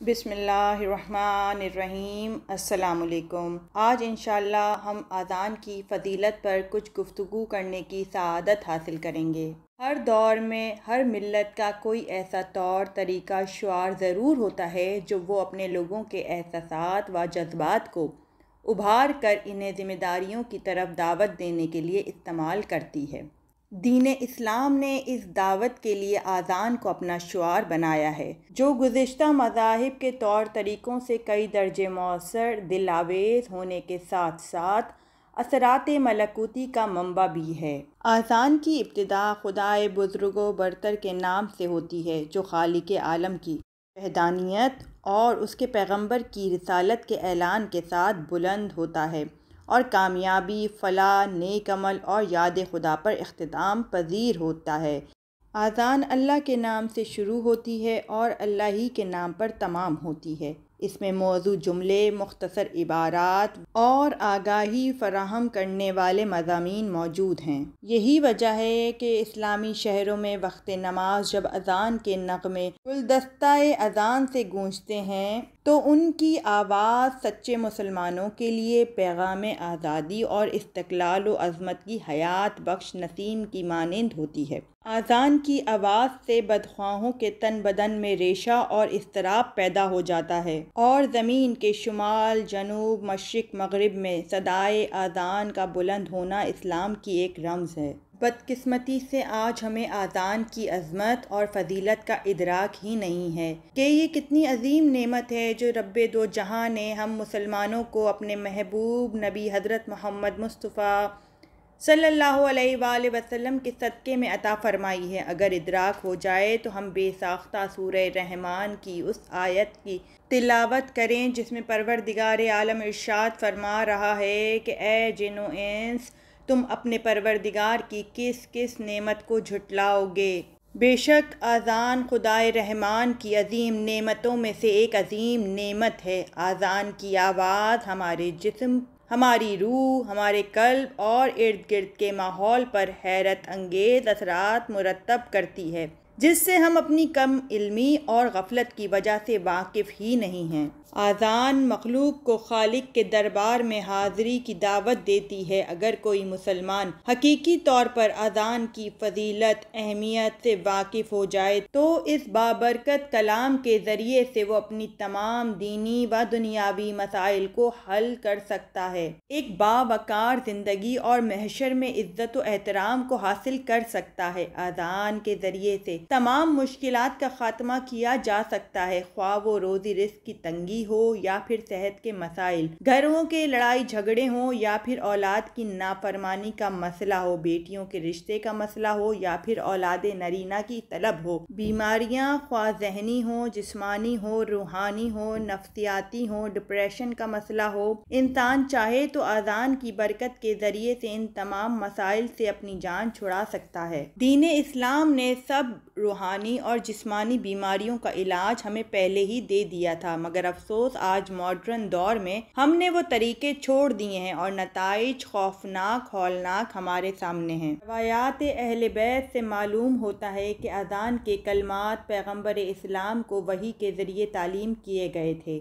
بسم اللہ الرحمن الرحیم۔ السلام علیکم۔ آج انشاءاللہ ہم اذان کی فضیلت پر کچھ گفتگو کرنے کی سعادت حاصل کریں گے۔ ہر دور میں ہر ملت کا کوئی ایسا طور طریقہ شعار ضرور ہوتا ہے جو وہ اپنے لوگوں کے احساسات و جذبات کو ابھار کر انہیں ذمہ داریوں کی طرف دعوت دینے کے لیے استعمال کرتی ہے۔ دین اسلام نے اس دعوت کے لیے اذان کو اپنا شعار بنایا ہے، جو گزشتہ مذاہب کے طور طریقوں سے کئی درجے مؤثر، دل آویز ہونے کے ساتھ ساتھ اثرات ملکوتی کا منبع بھی ہے۔ اذان کی ابتدا خدائے بزرگ و برتر کے نام سے ہوتی ہے، جو خالق عالم کی وحدانیت اور اس کے پیغمبر کی رسالت کے اعلان کے ساتھ بلند ہوتا ہے اور کامیابی، فلاح، نیک عمل اور یاد خدا پر اختتام پذیر ہوتا ہے۔ اذان اللہ کے نام سے شروع ہوتی ہے اور اللہ ہی کے نام پر تمام ہوتی ہے۔ اس میں موضوع جملے، مختصر عبارات اور آگاہی فراہم کرنے والے مضامین موجود ہیں۔ یہی وجہ ہے کہ اسلامی شہروں میں وقت نماز جب اذان کے نغمے گلدستہ اذان سے گونجتے ہیں تو ان کی آواز سچے مسلمانوں کے لیے پیغام آزادی اور استقلال و عظمت کی حیات بخش نسیم کی مانند ہوتی ہے۔ اذان کی آواز سے بدخواہوں کے تن بدن میں ریشہ اور اضطراب پیدا ہو جاتا ہے اور زمین کے شمال، جنوب، مشرق، مغرب میں صدائے اذان کا بلند ہونا اسلام کی ایک رمز ہے۔ بدقسمتی سے آج ہمیں اذان کی عظمت اور فضیلت کا ادراک ہی نہیں ہے کہ یہ کتنی عظیم نعمت ہے جو رب دو جہاں نے ہم مسلمانوں کو اپنے محبوب نبی حضرت محمد مصطفیٰ صلی اللہ علیہ وآلہ وسلم کے صدقے میں عطا فرمائی ہے۔ اگر ادراک ہو جائے تو ہم بے ساختہ سورہ رحمان کی اس آیت کی تلاوت کریں جس میں پروردگار عالم ارشاد فرما رہا ہے کہ اے جن و انس، تم اپنے پروردگار کی کس کس نعمت کو جھٹلاؤ گے۔ بے شک اذان خدائے رحمان کی عظیم نعمتوں میں سے ایک عظیم نعمت ہے۔ اذان کی آواز ہمارے جسم، ہماری روح، ہمارے قلب اور ارد گرد کے ماحول پر حیرت انگیز اثرات مرتب کرتی ہے جس سے ہم اپنی کم علمی اور غفلت کی وجہ سے واقف ہی نہیں ہیں۔ اذان مخلوق کو خالق کے دربار میں حاضری کی دعوت دیتی ہے۔ اگر کوئی مسلمان حقیقی طور پر اذان کی فضیلت، اہمیت سے واقف ہو جائے تو اس بابرکت کلام کے ذریعے سے وہ اپنی تمام دینی و دنیاوی مسائل کو حل کر سکتا ہے، ایک باوقار زندگی اور محشر میں عزت و احترام کو حاصل کر سکتا ہے۔ اذان کے ذریعے سے تمام مشکلات کا خاتمہ کیا جا سکتا ہے، خواہ وہ روزی رزق کی تنگی ہو یا پھر صحت کے مسائل، گھروں کے لڑائی جھگڑے ہوں یا پھر اولاد کی نافرمانی کا مسئلہ ہو، بیٹیوں کے رشتے کا مسئلہ ہو یا پھر اولاد نرینہ کی طلب ہو، بیماریاں خواہ ذہنی ہوں، جسمانی ہو، روحانی ہو، نفسیاتی ہو، ڈپریشن کا مسئلہ ہو، انسان چاہے تو اذان کی برکت کے ذریعے سے ان تمام مسائل سے اپنی جان چھڑا سکتا ہے۔ دین اسلام نے سب روحانی اور جسمانی بیماریوں کا علاج ہمیں پہلے ہی دے دیا تھا، مگر افسوس آج ماڈرن دور میں ہم نے وہ طریقے چھوڑ دیے ہیں اور نتائج خوفناک، ہولناک ہمارے سامنے ہیں۔ روایات اہل بیت سے معلوم ہوتا ہے کہ اذان کے کلمات پیغمبر اسلام کو وحی کے ذریعے تعلیم کیے گئے تھے،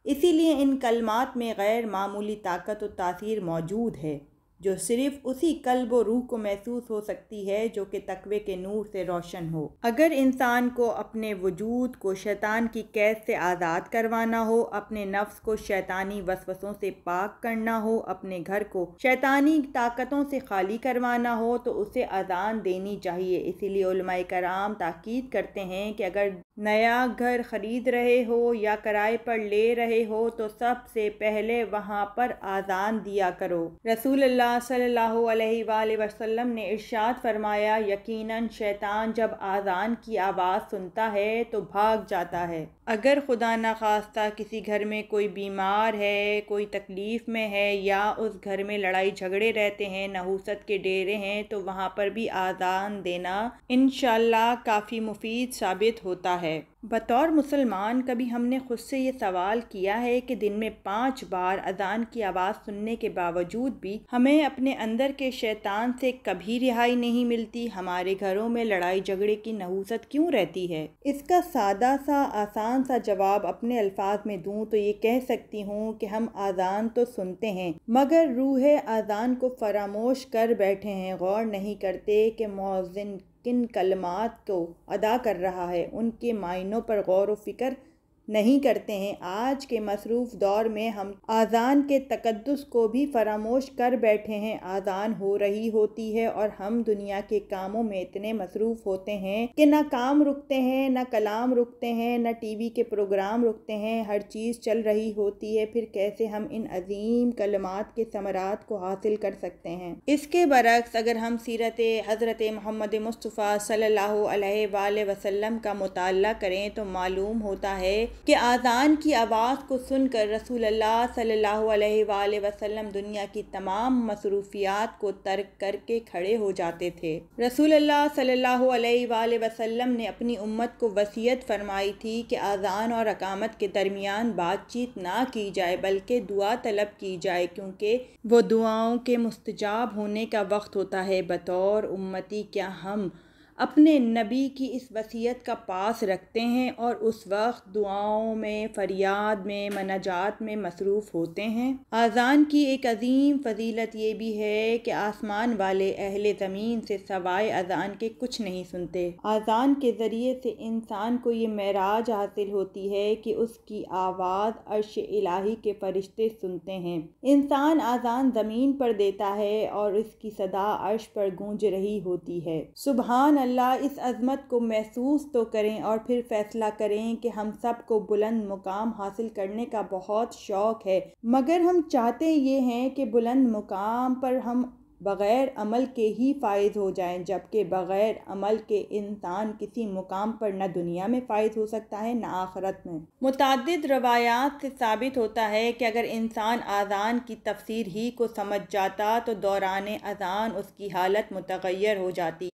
اسی لیے ان کلمات میں غیر معمولی طاقت و تاثیر موجود ہے جو صرف اسی قلب و روح کو محسوس ہو سکتی ہے جو کہ تقوی کے نور سے روشن ہو۔ اگر انسان کو اپنے وجود کو شیطان کی قید سے آزاد کروانا ہو، اپنے نفس کو شیطانی وسوسوں سے پاک کرنا ہو، اپنے گھر کو شیطانی طاقتوں سے خالی کروانا ہو تو اسے اذان دینی چاہیے۔ اسی لیے علماء کرام تاکید کرتے ہیں کہ اگر نیا گھر خرید رہے ہو یا کرائے پر لے رہے ہو تو سب سے پہلے وہاں پر اذان دیا کرو۔ رسول اللہ صلی اللہ علیہ وآلہ وسلم نے ارشاد فرمایا، یقیناً شیطان جب اذان کی آواز سنتا ہے تو بھاگ جاتا ہے۔ اگر خدا نخواستہ کسی گھر میں کوئی بیمار ہے، کوئی تکلیف میں ہے یا اس گھر میں لڑائی جھگڑے رہتے ہیں، نحوست کے ڈیرے ہیں تو وہاں پر بھی اذان دینا انشاءاللہ کافی مفید ثابت ہوتا ہے۔ بطور مسلمان کبھی ہم نے خود سے یہ سوال کیا ہے کہ دن میں 5 بار اذان کی آواز سننے کے باوجود بھی ہمیں اپنے اندر کے شیطان سے کبھی رہائی نہیں ملتی؟ ہمارے گھروں میں لڑائی جھگڑے کی نحوست کیوں رہتی ہے؟ اس کا سادہ سا آسان سا جواب اپنے الفاظ میں دوں تو یہ کہہ سکتی ہوں کہ ہم اذان تو سنتے ہیں مگر روح اذان کو فراموش کر بیٹھے ہیں، غور نہیں کرتے کہ مؤذن کن کلمات کو ادا کر رہا ہے، ان کے معنوں پر غور و فکر نہیں کرتے ہیں۔ آج کے مصروف دور میں ہم اذان کے تقدس کو بھی فراموش کر بیٹھے ہیں۔ اذان ہو رہی ہوتی ہے اور ہم دنیا کے کاموں میں اتنے مصروف ہوتے ہیں کہ نہ کام رکتے ہیں، نہ کلام رکتے ہیں، نہ ٹی وی کے پروگرام رکتے ہیں، ہر چیز چل رہی ہوتی ہے۔ پھر کیسے ہم ان عظیم کلمات کے ثمرات کو حاصل کر سکتے ہیں؟ اس کے برعکس اگر ہم سیرت حضرت محمد مصطفیٰ صلی اللہ علیہ وآلہ وسلم کا مطالعہ کریں تو معلوم ہوتا ہے کہ اذان کی آواز کو سن کر رسول اللہ صلی اللہ علیہ وآلہ وسلم دنیا کی تمام مصروفیات کو ترک کر کے کھڑے ہو جاتے تھے۔ رسول اللہ صلی اللہ علیہ وآلہ وسلم نے اپنی امت کو وصیت فرمائی تھی کہ اذان اور اقامت کے درمیان بات چیت نہ کی جائے بلکہ دعا طلب کی جائے، کیونکہ وہ دعاؤں کے مستجاب ہونے کا وقت ہوتا ہے۔ بطور امتی کیا ہم اپنے نبی کی اس وصیت کا پاس رکھتے ہیں اور اس وقت دعاؤں میں، فریاد میں، مناجات میں مصروف ہوتے ہیں؟ اذان کی ایک عظیم فضیلت یہ بھی ہے کہ آسمان والے اہل زمین سے سوائے اذان کے کچھ نہیں سنتے۔ اذان کے ذریعے سے انسان کو یہ معراج حاصل ہوتی ہے کہ اس کی آواز عرش الہی کے فرشتے سنتے ہیں۔ انسان اذان زمین پر دیتا ہے اور اس کی صدا عرش پر گونج رہی ہوتی ہے۔ سبحان اللہ، اس عظمت کو محسوس تو کریں اور پھر فیصلہ کریں کہ ہم سب کو بلند مقام حاصل کرنے کا بہت شوق ہے مگر ہم چاہتے یہ ہیں کہ بلند مقام پر ہم بغیر عمل کے ہی فائز ہو جائیں، جبکہ بغیر عمل کے انسان کسی مقام پر نہ دنیا میں فائز ہو سکتا ہے نہ آخرت میں۔ متعدد روایات سے ثابت ہوتا ہے کہ اگر انسان اذان کی تفسیر ہی کو سمجھ جاتا تو دوران اذان اس کی حالت متغیر ہو جاتی۔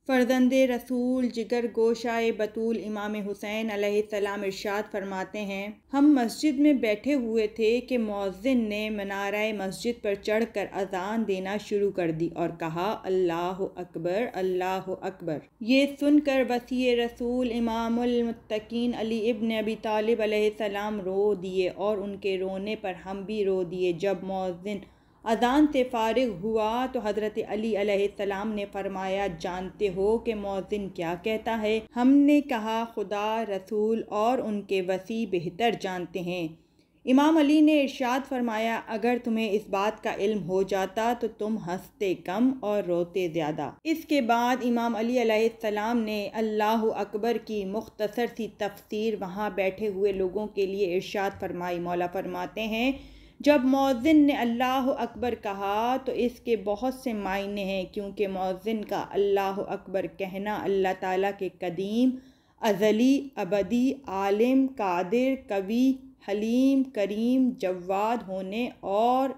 فرزند رسول جگر گوشہ بطول امام حسین علیہ السلام ارشاد فرماتے ہیں، ہم مسجد میں بیٹھے ہوئے تھے کہ مؤذن نے منارہ مسجد پر چڑھ کر اذان دینا شروع کر دی اور کہا، اللہ اکبر، اللہ اکبر۔ یہ سن کر وصی رسول امام المتقین علی ابن ابی طالب علیہ السلام رو دیے اور ان کے رونے پر ہم بھی رو دیے۔ جب مؤذن اذان سے فارغ ہوا تو حضرت علی علیہ السلام نے فرمایا، جانتے ہو کہ مؤذن کیا کہتا ہے؟ ہم نے کہا، خدا، رسول اور ان کے وصی بہتر جانتے ہیں۔ امام علی نے ارشاد فرمایا، اگر تمہیں اس بات کا علم ہو جاتا تو تم ہنستے کم اور روتے زیادہ۔ اس کے بعد امام علی علیہ السلام نے اللہ اکبر کی مختصر سی تفسیر وہاں بیٹھے ہوئے لوگوں کے لیے ارشاد فرمائی۔ مولا فرماتے ہیں، جب مؤذن نے اللہ اکبر کہا تو اس کے بہت سے معنی ہیں، کیونکہ مؤذن کا اللہ اکبر کہنا اللہ تعالیٰ کے قدیم، ازلی، ابدی، عالم، قادر، قوی، حلیم، کریم، جواد ہونے اور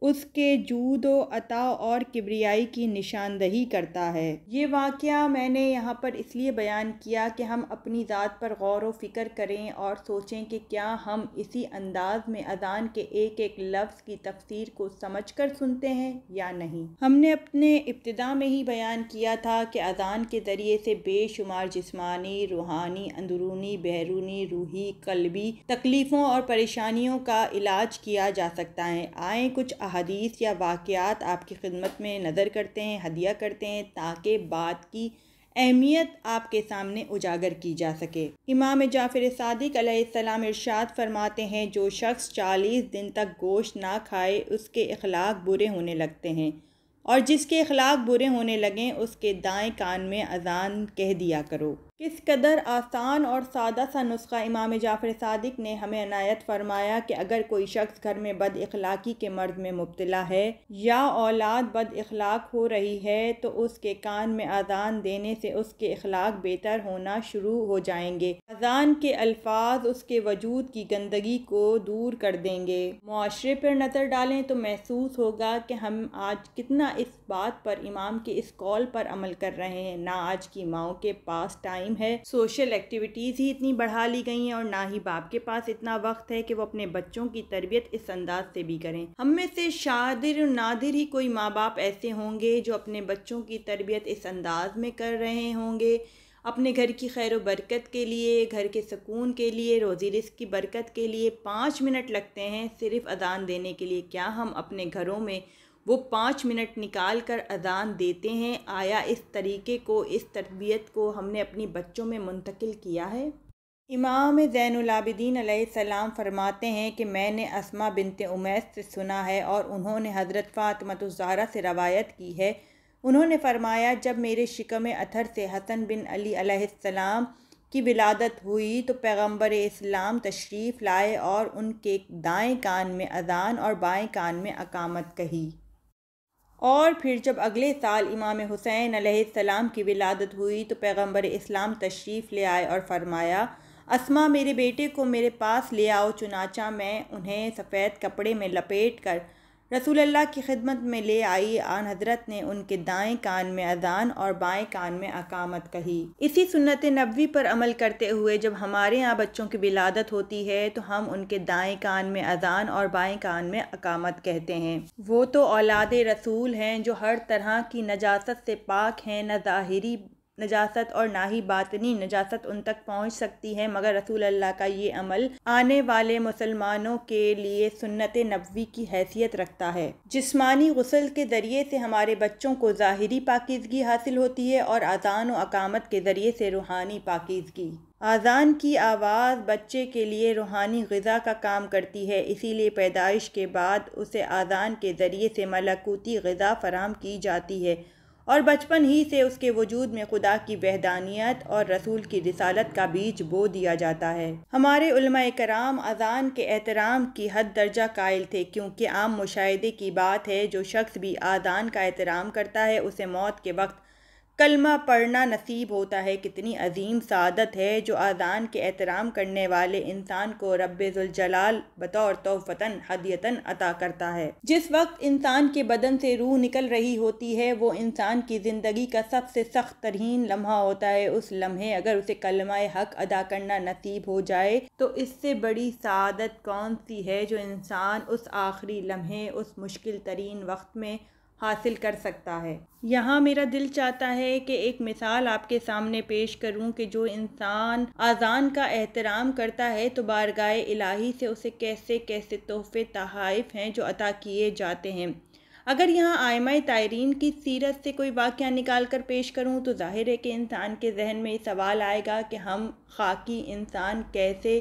اس کے جود و عطا اور کبریائی کی نشاندہی کرتا ہے۔ یہ واقعہ میں نے یہاں پر اس لیے بیان کیا کہ ہم اپنی ذات پر غور و فکر کریں اور سوچیں کہ کیا ہم اسی انداز میں اذان کے ایک ایک لفظ کی تفسیر کو سمجھ کر سنتے ہیں یا نہیں۔ ہم نے اپنے ابتدا میں ہی بیان کیا تھا کہ اذان کے ذریعے سے بے شمار جسمانی، روحانی، اندرونی، بیرونی، روحی، قلبی تکلیفوں اور پریشانیوں کا علاج کیا جا سکتا ہے۔ آئیں کچھ احادیث یا واقعات آپ کی خدمت میں نظر کرتے ہیں، ہدیہ کرتے ہیں، تاکہ بات کی اہمیت آپ کے سامنے اجاگر کی جا سکے۔ امام جعفر صادق علیہ السلام ارشاد فرماتے ہیں، جو شخص 40 دن تک گوشت نہ کھائے اس کے اخلاق برے ہونے لگتے ہیں، اور جس کے اخلاق برے ہونے لگیں اس کے دائیں کان میں اذان کہہ دیا کرو۔ کس قدر آسان اور سادہ سا نسخہ امام جعفر صادق نے ہمیں عنایت فرمایا کہ اگر کوئی شخص گھر میں بد اخلاقی کے مرض میں مبتلا ہے یا اولاد بد اخلاق ہو رہی ہے تو اس کے کان میں اذان دینے سے اس کے اخلاق بہتر ہونا شروع ہو جائیں گے۔ اذان کے الفاظ اس کے وجود کی گندگی کو دور کر دیں گے۔ معاشرے پر نظر ڈالیں تو محسوس ہوگا کہ ہم آج کتنا اس بات پر، امام کے اس قول پر عمل کر رہے ہیں۔ نہ آج کی ماؤں کے پاس ٹائم ٹائم ہے، سوشل ایکٹیویٹیز ہی اتنی بڑھا لی گئی ہیں اور نہ ہی باپ کے پاس اتنا وقت ہے کہ وہ اپنے بچوں کی تربیت اس انداز سے بھی کریں۔ ہم میں سے شادر و نادر ہی کوئی ماں باپ ایسے ہوں گے جو اپنے بچوں کی تربیت اس انداز میں کر رہے ہوں گے۔ اپنے گھر کی خیر و برکت کے لیے، گھر کے سکون کے لیے، روزی رزق کی برکت کے لیے 5 منٹ لگتے ہیں صرف اذان دینے کے لیے۔ کیا ہم اپنے گھروں میں وہ 5 منٹ نکال کر اذان دیتے ہیں؟ آیا اس طریقے کو، اس تربیت کو ہم نے اپنی بچوں میں منتقل کیا ہے؟ امام زین العابدین علیہ السلام فرماتے ہیں کہ میں نے اسماء بنت امیس سے سنا ہے اور انہوں نے حضرت فاطمۃ الزہرا سے روایت کی ہے، انہوں نے فرمایا جب میرے شکم اطہر سے حسن بن علی علیہ السلام کی ولادت ہوئی تو پیغمبر اسلام تشریف لائے اور ان کے دائیں کان میں اذان اور بائیں کان میں اقامت کہی۔ اور پھر جب اگلے سال امام حسین علیہ السلام کی ولادت ہوئی تو پیغمبر اسلام تشریف لے آئے اور فرمایا اسماء میرے بیٹے کو میرے پاس لے آؤ، چنانچہ میں انہیں سفید کپڑے میں لپیٹ کر رسول اللہ کی خدمت میں لے آئی۔ آن حضرت نے ان کے دائیں کان میں اذان اور بائیں کان میں اقامت کہی۔ اسی سنت نبوی پر عمل کرتے ہوئے جب ہمارے ہاں بچوں کی ولادت ہوتی ہے تو ہم ان کے دائیں کان میں اذان اور بائیں کان میں اقامت کہتے ہیں۔ وہ تو اولاد رسول ہیں جو ہر طرح کی نجاست سے پاک ہیں، نہ ظاہری نجاست اور نہ ہی باطنی نجاست ان تک پہنچ سکتی ہے، مگر رسول اللہ کا یہ عمل آنے والے مسلمانوں کے لیے سنت نبوی کی حیثیت رکھتا ہے۔ جسمانی غسل کے ذریعے سے ہمارے بچوں کو ظاہری پاکیزگی حاصل ہوتی ہے اور اذان و اقامت کے ذریعے سے روحانی پاکیزگی۔ اذان کی آواز بچے کے لیے روحانی غذا کا کام کرتی ہے، اسی لیے پیدائش کے بعد اسے اذان کے ذریعے سے ملکوتی غذا فراہم کی جاتی ہے اور بچپن ہی سے اس کے وجود میں خدا کی وحدانیت اور رسول کی رسالت کا بیج بو دیا جاتا ہے۔ ہمارے علماء کرام اذان کے احترام کی حد درجہ قائل تھے، کیونکہ عام مشاہدے کی بات ہے جو شخص بھی اذان کا احترام کرتا ہے اسے موت کے وقت کلمہ پڑھنا نصیب ہوتا ہے۔ کتنی عظیم سعادت ہے جو اذان کے احترام کرنے والے انسان کو رب ذوالجلال بطور تحفتاً ہدیتاً عطا کرتا ہے۔ جس وقت انسان کے بدن سے روح نکل رہی ہوتی ہے وہ انسان کی زندگی کا سب سے سخت ترین لمحہ ہوتا ہے۔ اس لمحے اگر اسے کلمہ حق ادا کرنا نصیب ہو جائے تو اس سے بڑی سعادت کون سی ہے جو انسان اس آخری لمحے، اس مشکل ترین وقت میں حاصل کر سکتا ہے۔ یہاں میرا دل چاہتا ہے کہ ایک مثال آپ کے سامنے پیش کروں کہ جو انسان اذان کا احترام کرتا ہے تو بارگاہ الہی سے اسے کیسے کیسے تحفے تحائف ہیں جو عطا کیے جاتے ہیں۔ اگر یہاں ائمہ طاہرین کی سیرت سے کوئی واقعہ نکال کر پیش کروں تو ظاہر ہے کہ انسان کے ذہن میں یہ سوال آئے گا کہ ہم خاکی انسان کیسے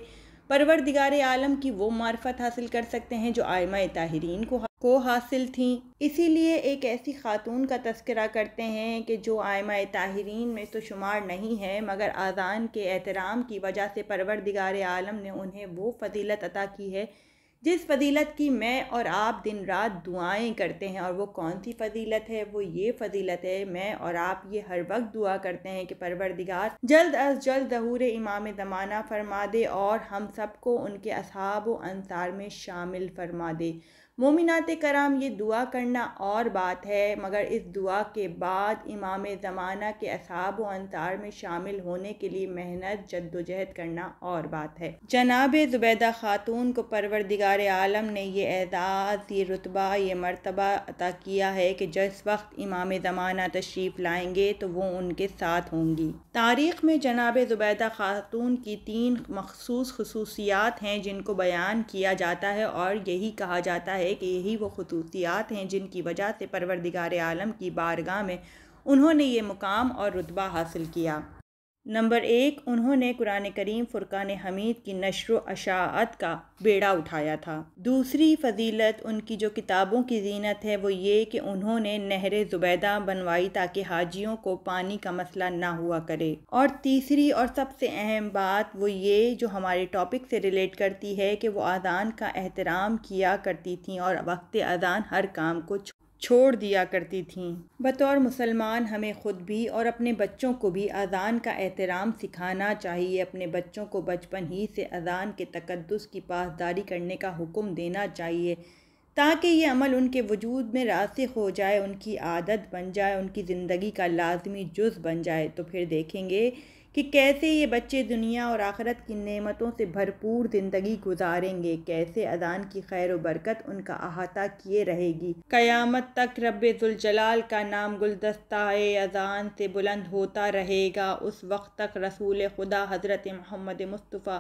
پروردگار عالم کی وہ معرفت حاصل کر سکتے ہیں جو ائمہ طاہرین کو حاصل تھیں۔ اسی لیے ایک ایسی خاتون کا تذکرہ کرتے ہیں کہ جو ائمہ طاہرین میں تو شمار نہیں ہے، مگر اذان کے احترام کی وجہ سے پروردگار عالم نے انہیں وہ فضیلت عطا کی ہے جس فضیلت کی میں اور آپ دن رات دعائیں کرتے ہیں۔ اور وہ کون سی فضیلت ہے؟ وہ یہ فضیلت ہے، میں اور آپ یہ ہر وقت دعا کرتے ہیں کہ پروردگار جلد از جلد ظہور امام زمانہ فرما دے اور ہم سب کو ان کے اصحاب و انصار میں شامل فرما دے۔ مومنات کرام، یہ دعا کرنا اور بات ہے، مگر اس دعا کے بعد امام زمانہ کے اصحاب و انصار میں شامل ہونے کے لیے محنت جدوجہد کرنا اور بات ہے۔ جناب زبیدہ خاتون کو پروردگار عالم نے یہ اعزاز، یہ رتبہ، یہ مرتبہ عطا کیا ہے کہ جس وقت امام زمانہ تشریف لائیں گے تو وہ ان کے ساتھ ہوں گی۔ تاریخ میں جناب زبیدہ خاتون کی 3 مخصوص خصوصیات ہیں جن کو بیان کیا جاتا ہے اور یہی کہا جاتا ہے کہ یہی وہ خصوصیات ہیں جن کی وجہ سے پروردگار عالم کی بارگاہ میں انہوں نے یہ مقام اور رتبہ حاصل کیا۔ نمبر 1، انہوں نے قرآن کریم فرقان حمید کی نشر و اشاعت کا بیڑا اٹھایا تھا۔ دوسری فضیلت ان کی جو کتابوں کی زینت ہے وہ یہ کہ انہوں نے نہر زبیدہ بنوائی تاکہ حاجیوں کو پانی کا مسئلہ نہ ہوا کرے۔ اور تیسری اور سب سے اہم بات وہ یہ جو ہمارے ٹاپک سے ریلیٹ کرتی ہے کہ وہ اذان کا احترام کیا کرتی تھیں اور وقت اذان ہر کام کو چھوڑ دیا کرتی تھیں۔ بطور مسلمان ہمیں خود بھی اور اپنے بچوں کو بھی اذان کا احترام سکھانا چاہیے۔ اپنے بچوں کو بچپن ہی سے اذان کے تقدس کی پاسداری کرنے کا حکم دینا چاہیے تاکہ یہ عمل ان کے وجود میں راسخ ہو جائے، ان کی عادت بن جائے، ان کی زندگی کا لازمی جز بن جائے۔ تو پھر دیکھیں گے کہ کیسے یہ بچے دنیا اور آخرت کی نعمتوں سے بھرپور زندگی گزاریں گے، کیسے اذان کی خیر و برکت ان کا احاطہ کیے رہے گی۔ قیامت تک رب ذوالجلال کا نام گلدستہ اذان سے بلند ہوتا رہے گا۔ اس وقت تک رسول خدا حضرت محمد مصطفیٰ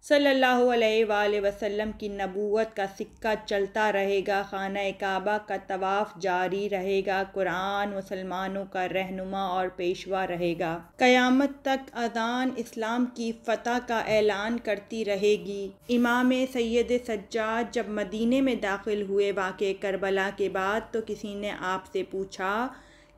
صلی اللہ علیہ وآلہ وسلم کی نبوت کا سکہ چلتا رہے گا، خانہ کعبہ کا طواف جاری رہے گا، قرآن مسلمانوں کا رہنما اور پیشوا رہے گا۔ قیامت تک اذان اسلام کی فتح کا اعلان کرتی رہے گی۔ امام سید سجاد جب مدینے میں داخل ہوئے واقعہ کربلا کے بعد تو کسی نے آپ سے پوچھا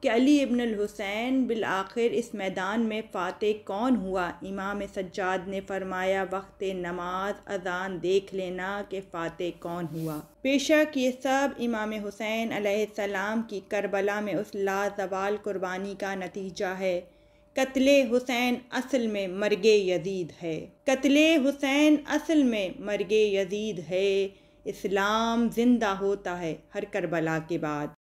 کہ علی ابن الحسین بالآخر اس میدان میں فاتح کون ہوا؟ امام سجاد نے فرمایا، وقت نماز اذان دیکھ لینا کہ فاتح کون ہوا۔ بے شک یہ سب امام حسین علیہ السلام کی کربلا میں اس لازوال قربانی کا نتیجہ ہے۔ قتل حسین اصل میں مرگ یزید ہے۔ قتل حسین اصل میں مرگ یزید ہے۔ اسلام زندہ ہوتا ہے ہر کربلا کے بعد۔